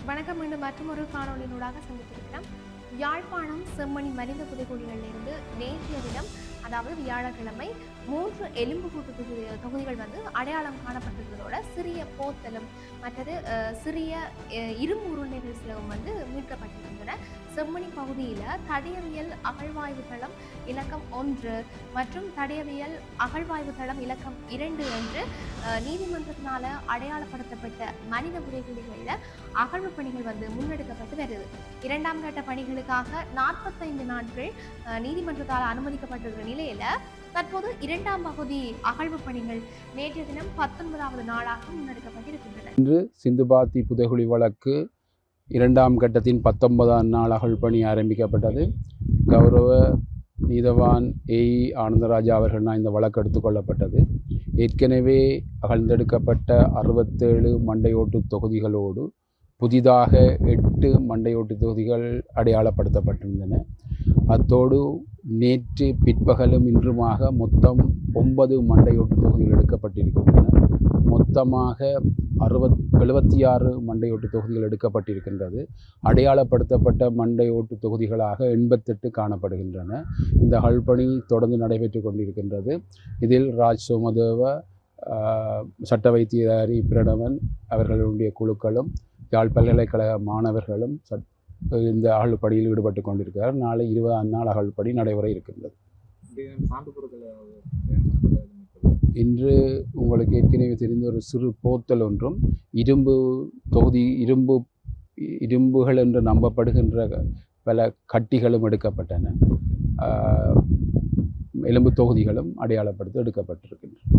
வணக்கம். மீண்டும் மற்றொரு காணொலியினூடாக சந்தித்திருக்கிறோம். யாழ்ப்பாணம் செம்மணி மனித புதைகுழிகளிலிருந்து நேற்றைய தினம், அதாவது வியாழக்கிழமை 3 எலும்புக்கூட்டு தொகுதிகள் அடையாளம் காணப்பட்டிருந்ததோட சிறிய போத்தலும் மற்றது சிறிய இரும்பு உருண்டைகள் சிலவும் மீட்கப்பட்டிருக்கின்றன. செம்மணி பகுதியில் தடயவியல் அகழ்வாய்வு தளம் இலக்கம் 1 மற்றும் தடயவியல் அகழ்வாய்வு தளம் இலக்கம் 2 என்று நீதிமன்றத்தினால அடையாளப்படுத்தப்பட்ட மனித புதைகுழிகளில் அகழ்வு பணிகள் முன்னெடுக்கப்பட்டு வருது. இரண்டாம் கட்ட பணிகளுக்காக 45 நாட்கள் நீதிமன்றத்தால் அனுமதிக்கப்பட்டிருக்கிற நிலையில தற்போது இரண்டாம் பகுதி அகழ்வு பணிகள் நேற்றைய தினம் 19வது நாளாக முன்னெடுக்கப்பட்டிருக்கின்றன. இன்று சிந்துபாத்தி புதைகுழி வழக்கு இரண்டாம் கட்டத்தின் 19ஆம் நாள் அகழ்வு பணி ஆரம்பிக்கப்பட்டது. கௌரவ நீதவான் ஏஇ ஆனந்தராஜா அவர்கள் இந்த வழக்கு எடுத்துக்கொள்ளப்பட்டது. ஏற்கனவே அகழ்ந்தெடுக்கப்பட்ட 67 மண்டையோட்டு தொகுதிகளோடு புதிதாக 8 மண்டையோட்டு தொகுதிகள் அடையாளப்படுத்தப்பட்டிருந்தன. அத்தோடு நேற்று பிற்பகலும் இன்றுமாக மொத்தம் 9 மண்டையோட்டு தொகுதிகள் எடுக்கப்பட்டிருக்கின்றன. மொத்தமாக 76 மண்டையோட்டு தொகுதிகள் எடுக்கப்பட்டிருக்கின்றது. அடையாளப்படுத்தப்பட்ட மண்டையோட்டு தொகுதிகளாக 88 காணப்படுகின்றன. இந்த அகழ்பணி தொடர்ந்து நடைபெற்று கொண்டிருக்கின்றது. இதில் ராஜ் சோமதேவ, சட்ட வைத்தியதாரி பிரணவன் அவர்களுடைய குழுக்களும் யாழ் பல்கலைக்கழக மாணவர்களும் இந்த அகழ்பணியில் ஈடுபட்டு கொண்டிருக்கிறார். நாளை 20ஆம் நாள் அகழ்பணி நடைபெற இருக்கின்றது. இன்று உங்களுக்கு ஏற்கனவே தெரிந்த ஒரு சிறு போத்தல் ஒன்றும் இரும்புகள் என்று நம்பப்படுகின்ற பல கட்டிகளும் எடுக்கப்பட்டன. எலும்பு தொகுதிகளும் அடையாளப்படுத்தி எடுக்கப்பட்டிருக்கின்றன.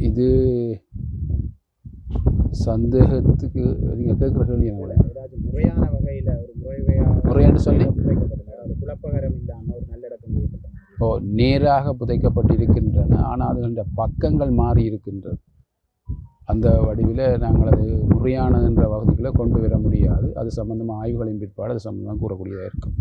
இது சந்தேகத்துக்கு நீங்கள் கேட்குற கேள்வி முறையான வகையில் ஒரு முறைன்னு சொல்லி குழப்பகரம் இல்லாமல் ஒரு நல்ல இடத்தில் நேராக புதைக்கப்பட்டிருக்கின்றன. ஆனால் அதுகின்ற பக்கங்கள் மாறி இருக்கின்றது. அந்த வடிவில் நாங்கள் அது முறையான என்ற வகுதிகளை கொண்டு வர முடியாது. அது சம்பந்தமாக ஆய்வுகளின் பிற்பாடு அது சம்பந்தமாக கூறக்கூடியதாக இருக்கும்.